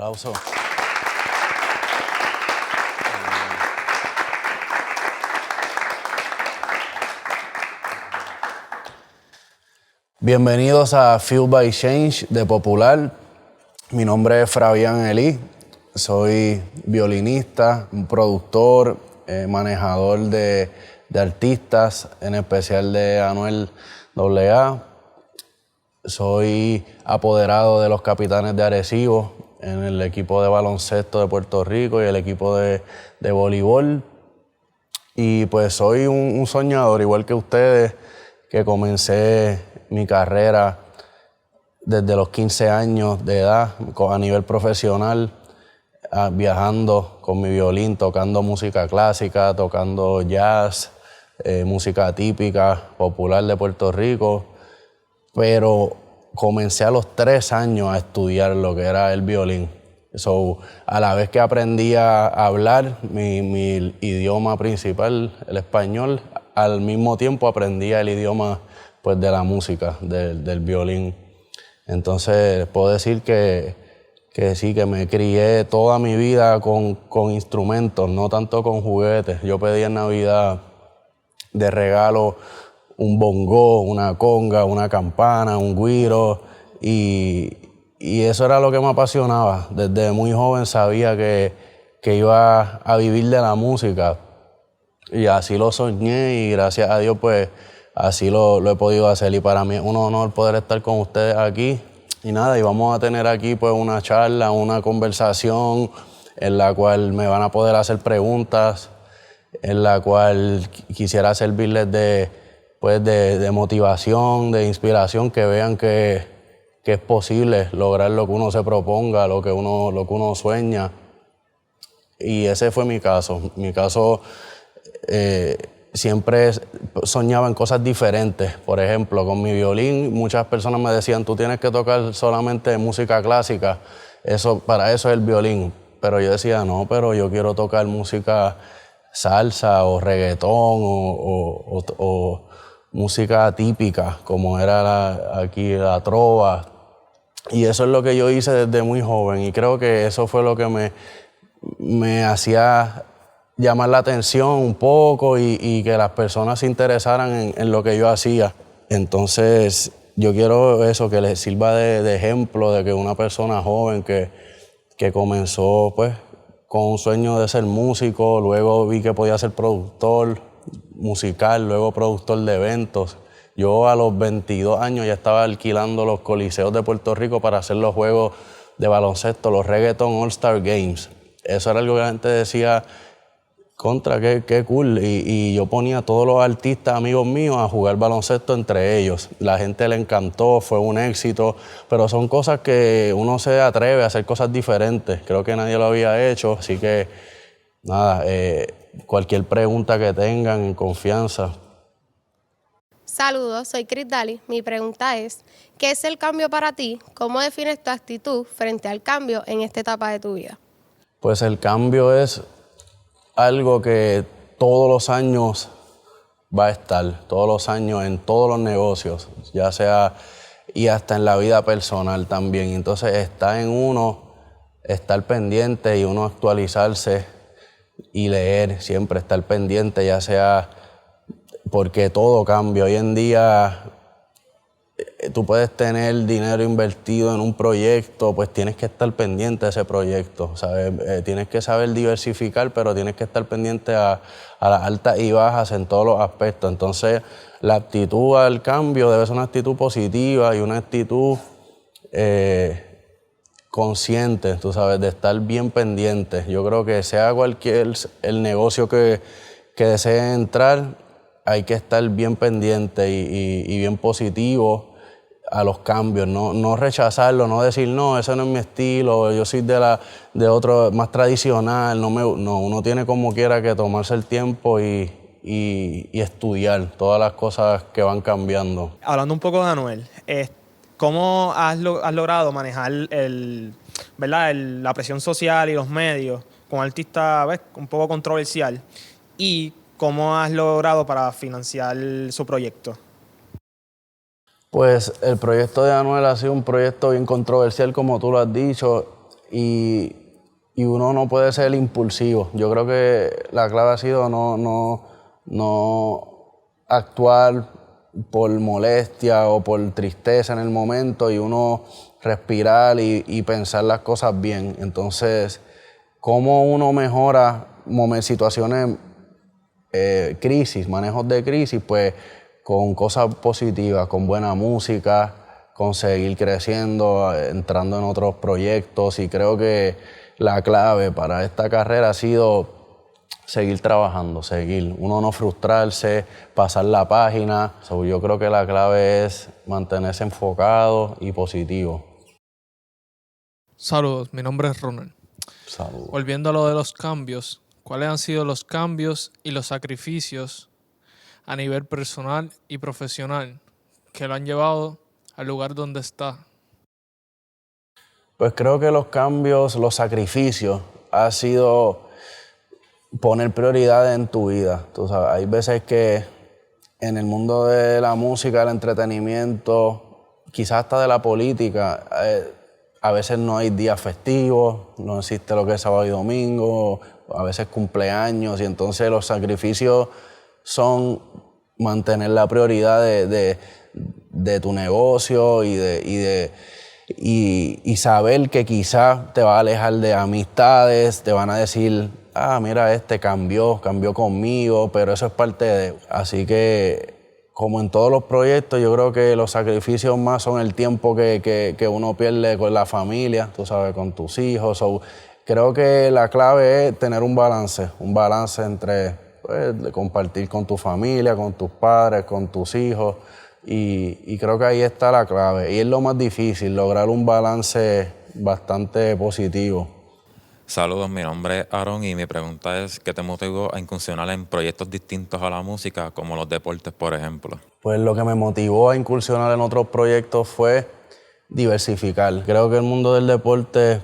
Aplauso. Bienvenidos a Fueled by Change de Popular. Mi nombre es Fabián Elí. Soy violinista, un productor, manejador de artistas, en especial de Anuel AA. Soy apoderado de los Capitanes de Arecibo en el equipo de baloncesto de Puerto Rico y el equipo de voleibol. Y pues soy un soñador, igual que ustedes, que comencé mi carrera desde los 15 años de edad a nivel profesional, viajando con mi violín, tocando música clásica, tocando jazz, música típica, popular de Puerto Rico. Pero comencé a los 3 años a estudiar lo que era el violín. So, a la vez que aprendí a hablar mi idioma principal, el español, al mismo tiempo aprendía el idioma pues, de la música, del violín. Entonces puedo decir que sí, que me crié toda mi vida con instrumentos, no tanto con juguetes. Yo pedí en Navidad de regalo un bongo, una conga, una campana, un güiro, y eso era lo que me apasionaba. Desde muy joven sabía que iba a vivir de la música, y así lo soñé, y gracias a Dios pues así lo he podido hacer. Y para mí es un honor poder estar con ustedes aquí. Y nada, y vamos a tener aquí pues una charla, una conversación en la cual me van a poder hacer preguntas, en la cual quisiera servirles de motivación, de inspiración, que vean que es posible lograr lo que uno se proponga, lo que uno sueña. Y ese fue mi caso. Mi caso, siempre soñaba en cosas diferentes. Por ejemplo, con mi violín, muchas personas me decían, tú tienes que tocar solamente música clásica, para eso es el violín. Pero yo decía, no, pero yo quiero tocar música salsa o reggaetón o música típica, como era aquí la trova. Y eso es lo que yo hice desde muy joven, y creo que eso fue lo que me hacía llamar la atención un poco y que las personas se interesaran en lo que yo hacía. Entonces yo quiero eso, que les sirva de ejemplo de que una persona joven que comenzó pues con un sueño de ser músico, luego vi que podía ser productor musical, luego productor de eventos. Yo a los 22 años ya estaba alquilando los coliseos de Puerto Rico para hacer los juegos de baloncesto, los Reggaeton All-Star Games. Eso era algo que la gente decía, contra, qué cool. Y yo ponía a todos los artistas amigos míos a jugar baloncesto entre ellos. La gente le encantó, fue un éxito, pero son cosas que uno se atreve a hacer cosas diferentes. Creo que nadie lo había hecho, así que nada, cualquier pregunta que tengan, en confianza. Saludos, soy Chris Daly. Mi pregunta es, ¿qué es el cambio para ti? ¿Cómo defines tu actitud frente al cambio en esta etapa de tu vida? Pues el cambio es algo que todos los años va a estar, todos los años en todos los negocios, ya sea, y hasta en la vida personal también. Entonces está en uno estar pendiente y uno actualizarse y leer, siempre estar pendiente, ya sea porque todo cambia. Hoy en día tú puedes tener dinero invertido en un proyecto, pues tienes que estar pendiente de ese proyecto, ¿sabes? Tienes que saber diversificar, pero tienes que estar pendiente a las altas y bajas en todos los aspectos. Entonces, la actitud al cambio debe ser una actitud positiva y una actitud consciente, tú sabes, de estar bien pendiente. Yo creo que sea cualquier el negocio que desee entrar, hay que estar bien pendiente y bien positivo a los cambios, no rechazarlo, no decir, no, ese no es mi estilo, yo soy de otro más tradicional. No, uno tiene como quiera que tomarse el tiempo y estudiar todas las cosas que van cambiando. Hablando un poco de Anuel, ¿cómo has logrado manejar la presión social y los medios con un artista un poco controversial? ¿Y cómo has logrado para financiar su proyecto? Pues el proyecto de Anuel ha sido un proyecto bien controversial, como tú lo has dicho. y, y uno no puede ser impulsivo. Yo creo que la clave ha sido no actuar por molestia o por tristeza en el momento y uno respirar y pensar las cosas bien. Entonces, cómo uno mejora situaciones, crisis, manejos de crisis, pues con cosas positivas, con buena música, con seguir creciendo, entrando en otros proyectos, y creo que la clave para esta carrera ha sido seguir trabajando, uno no frustrarse, pasar la página. Yo creo que la clave es mantenerse enfocado y positivo. Saludos, mi nombre es Ronald. Saludos. Volviendo a lo de los cambios, ¿cuáles han sido los cambios y los sacrificios a nivel personal y profesional que lo han llevado al lugar donde está? Pues creo que los cambios, los sacrificios, ha sido poner prioridades en tu vida. Tú sabes, hay veces que en el mundo de la música, el entretenimiento, quizás hasta de la política, a veces no hay días festivos, no existe lo que es sábado y domingo, a veces cumpleaños, y entonces los sacrificios son mantener la prioridad de tu negocio y saber que quizás te va a alejar de amistades, te van a decir, mira, cambió conmigo, pero eso es parte de... Así que, como en todos los proyectos, yo creo que los sacrificios más son el tiempo que uno pierde con la familia, tú sabes, con tus hijos. Creo que la clave es tener un balance entre compartir con tu familia, con tus padres, con tus hijos, y creo que ahí está la clave. Y es lo más difícil, lograr un balance bastante positivo. Saludos, mi nombre es Aaron y mi pregunta es, ¿qué te motivó a incursionar en proyectos distintos a la música, como los deportes, por ejemplo? Pues lo que me motivó a incursionar en otros proyectos fue diversificar. Creo que el mundo del deporte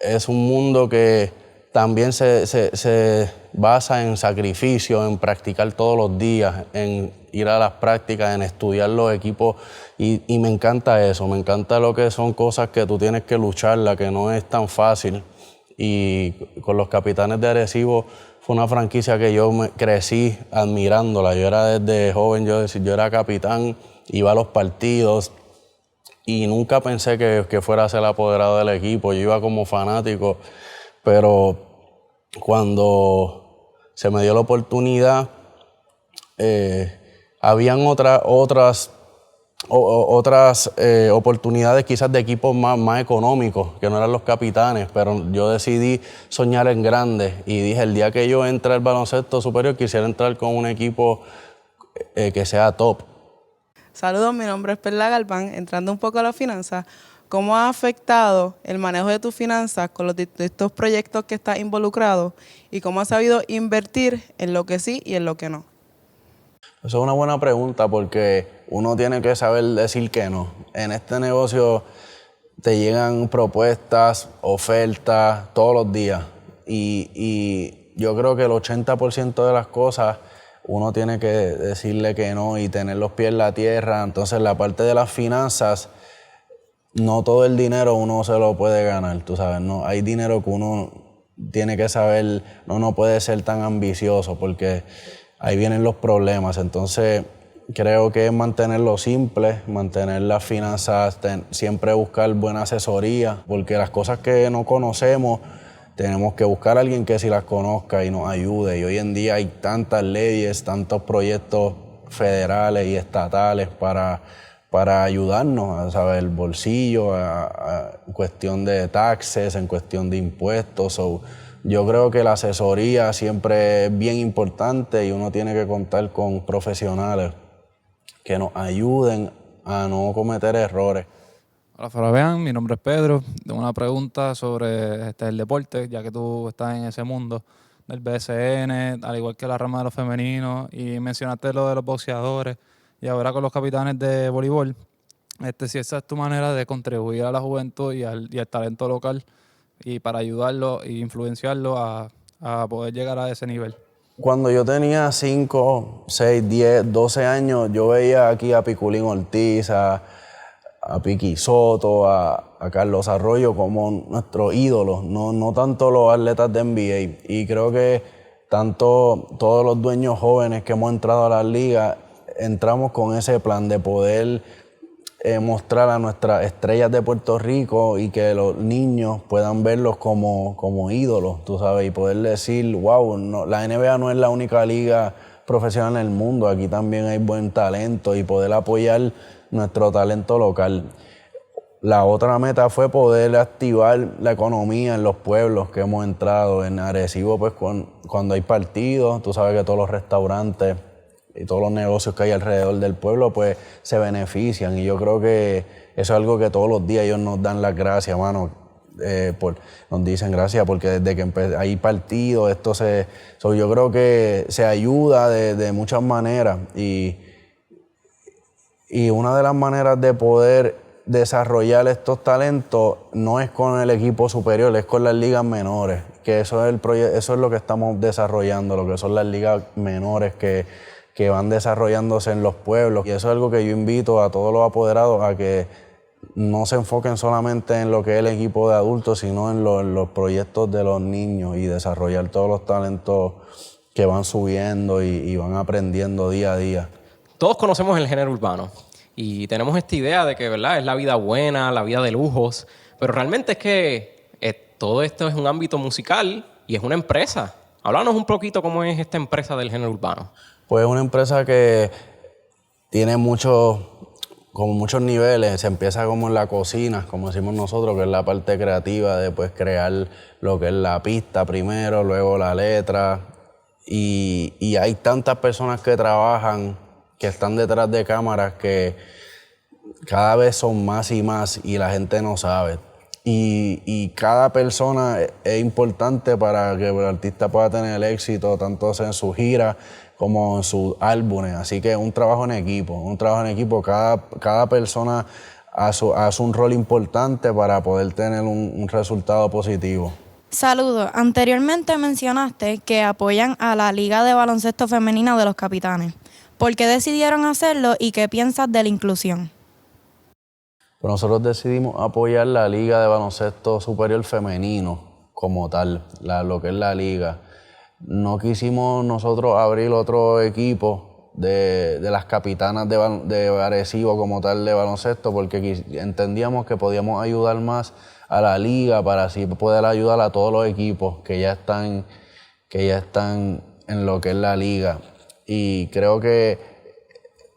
es un mundo que también se basa en sacrificio, en practicar todos los días, en ir a las prácticas, en estudiar los equipos, y me encanta eso, me encanta lo que son cosas que tú tienes que lucharla, que no es tan fácil. Y con los Capitanes de Arecibo fue una franquicia que yo crecí admirándola. Yo era desde joven, yo era capitán, iba a los partidos y nunca pensé que fuera a ser apoderado del equipo. Yo iba como fanático, pero cuando se me dio la oportunidad, habían otras oportunidades quizás de equipos más económicos, que no eran los Capitanes, pero yo decidí soñar en grande y dije, el día que yo entre al baloncesto superior, quisiera entrar con un equipo que sea top. Saludos, mi nombre es Perla Galván. Entrando un poco a la finanza, ¿cómo ha afectado el manejo de tus finanzas con los distintos proyectos que estás involucrado y cómo has sabido invertir en lo que sí y en lo que no? Eso es una buena pregunta, porque uno tiene que saber decir que no. En este negocio te llegan propuestas, ofertas todos los días, y yo creo que el 80% de las cosas uno tiene que decirle que no y tener los pies en la tierra. Entonces, la parte de las finanzas, no todo el dinero uno se lo puede ganar, tú sabes, no. Hay dinero que uno tiene que saber, no puede ser tan ambicioso, porque ahí vienen los problemas. Entonces, creo que es mantenerlo simple, mantener las finanzas, siempre buscar buena asesoría, porque las cosas que no conocemos tenemos que buscar a alguien que sí las conozca y nos ayude. Y hoy en día hay tantas leyes, tantos proyectos federales y estatales para ayudarnos a saber el bolsillo, en cuestión de taxes, en cuestión de impuestos. Yo creo que la asesoría siempre es bien importante y uno tiene que contar con profesionales que nos ayuden a no cometer errores. Hola Fabián, mi nombre es Pedro. Tengo una pregunta sobre el deporte, ya que tú estás en ese mundo del BSN, al igual que la rama de los femeninos, y mencionaste lo de los boxeadores, y ahora con los Capitanes de voleibol. Si esa es tu manera de contribuir a la juventud y al talento local, y para ayudarlo e influenciarlo a poder llegar a ese nivel. Cuando yo tenía 5, 6, 10, 12 años, yo veía aquí a Piculín Ortiz, a a Piqui Soto, a Carlos Arroyo como nuestros ídolos, no tanto los atletas de NBA. Y creo que tanto todos los dueños jóvenes que hemos entrado a las ligas, entramos con ese plan de poder mostrar a nuestras estrellas de Puerto Rico y que los niños puedan verlos como ídolos, tú sabes, y poder decir, wow, no, la NBA no es la única liga profesional en el mundo, aquí también hay buen talento y poder apoyar nuestro talento local. La otra meta fue poder activar la economía en los pueblos que hemos entrado. En Arecibo, pues cuando hay partidos, tú sabes que todos los restaurantes y todos los negocios que hay alrededor del pueblo, pues se benefician. Y yo creo que eso es algo que todos los días ellos nos dan las gracias, mano. Nos dicen gracias porque desde que hay partidos, yo creo que se ayuda de muchas maneras. Y una de las maneras de poder desarrollar estos talentos no es con el equipo superior, es con las ligas menores, que eso es lo que estamos desarrollando, lo que son las ligas menores que van desarrollándose en los pueblos. Y eso es algo que yo invito a todos los apoderados a que no se enfoquen solamente en lo que es el equipo de adultos, sino en los proyectos de los niños y desarrollar todos los talentos que van subiendo y van aprendiendo día a día. Todos conocemos el género urbano y tenemos esta idea de que, ¿verdad?, es la vida buena, la vida de lujos, pero realmente es que todo esto es un ámbito musical y es una empresa. Háblanos un poquito cómo es esta empresa del género urbano. Pues es una empresa que tiene muchos niveles. Se empieza como en la cocina, como decimos nosotros, que es la parte creativa de pues, crear lo que es la pista primero, luego la letra. Y hay tantas personas que trabajan, que están detrás de cámaras, que cada vez son más y más y la gente no sabe. Y cada persona es importante para que el artista pueda tener el éxito, tanto en su gira como en sus álbumes. Así que es un trabajo en equipo. Cada persona hace un rol importante para poder tener un resultado positivo. Saludos. Anteriormente mencionaste que apoyan a la Liga de Baloncesto Femenina de los Capitanes. ¿Por qué decidieron hacerlo y qué piensas de la inclusión? Pues nosotros decidimos apoyar la Liga de Baloncesto Superior Femenino como tal, lo que es la liga. No quisimos nosotros abrir otro equipo de las capitanas de Arecibo como tal de baloncesto, porque entendíamos que podíamos ayudar más a la liga para así poder ayudar a todos los equipos que ya están en lo que es la liga. Y creo que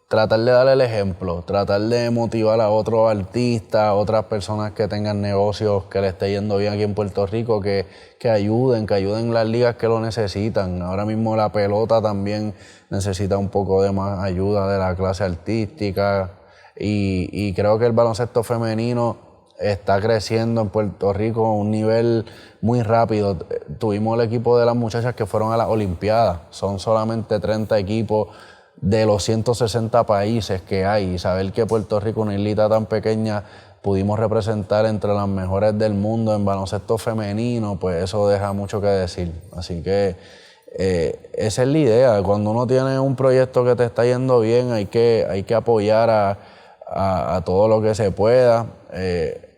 tratar de dar el ejemplo, tratar de motivar a otros artistas, a otras personas que tengan negocios que le esté yendo bien aquí en Puerto Rico, que ayuden las ligas que lo necesitan. Ahora mismo la pelota también necesita un poco de más ayuda de la clase artística y creo que el baloncesto femenino está creciendo en Puerto Rico a un nivel muy rápido. Tuvimos el equipo de las muchachas que fueron a las Olimpiadas, son solamente 30 equipos de los 160 países que hay, y saber que Puerto Rico, una islita tan pequeña, pudimos representar entre las mejores del mundo en baloncesto femenino, pues eso deja mucho que decir. Así que esa es la idea. Cuando uno tiene un proyecto que te está yendo bien, hay que apoyar a todo lo que se pueda.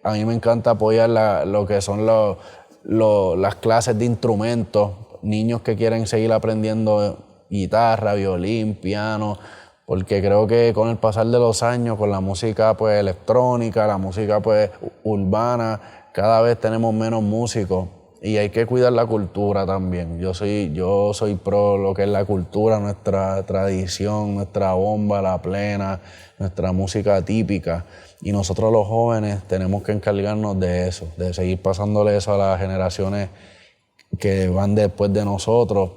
A mí me encanta apoyar lo que son las clases de instrumentos, niños que quieren seguir aprendiendo guitarra, violín, piano, porque creo que con el pasar de los años, con la música pues electrónica, la música pues urbana, cada vez tenemos menos músicos y hay que cuidar la cultura también. Yo soy pro lo que es la cultura, nuestra tradición, nuestra bomba, la plena, nuestra música típica, y nosotros los jóvenes tenemos que encargarnos de eso, de seguir pasándole eso a las generaciones que van después de nosotros,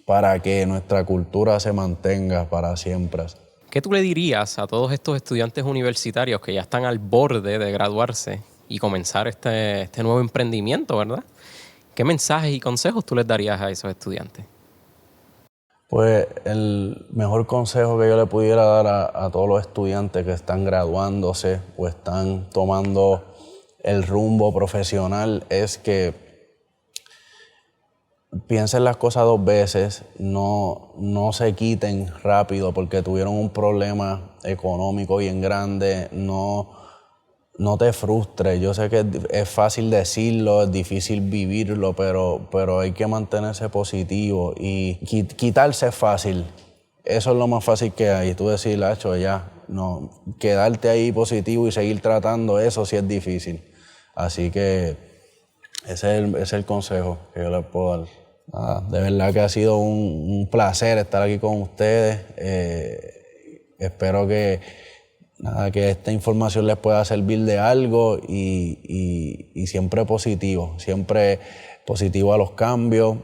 para que nuestra cultura se mantenga para siempre. ¿Qué tú le dirías a todos estos estudiantes universitarios que ya están al borde de graduarse y comenzar este nuevo emprendimiento, verdad? ¿Qué mensajes y consejos tú les darías a esos estudiantes? Pues el mejor consejo que yo le pudiera dar a todos los estudiantes que están graduándose o están tomando el rumbo profesional es que piensen las cosas 2 veces, no se quiten rápido porque tuvieron un problema económico bien grande, no te frustres. Yo sé que es fácil decirlo, es difícil vivirlo, pero hay que mantenerse positivo y quitarse es fácil. Eso es lo más fácil que hay. Tú decir, Lacho, ya, no, quedarte ahí positivo y seguir tratando, eso sí es difícil. Así que ese es el consejo que yo les puedo dar. Nada, de verdad que ha sido un placer estar aquí con ustedes. Espero que esta información les pueda servir de algo y siempre positivo a los cambios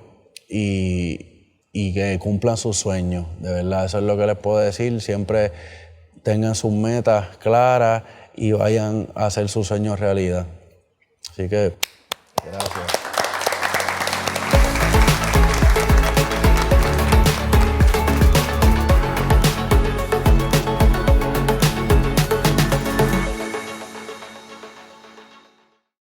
y que cumplan sus sueños. De verdad, eso es lo que les puedo decir. Siempre tengan sus metas claras y vayan a hacer sus sueños realidad. Así que, gracias.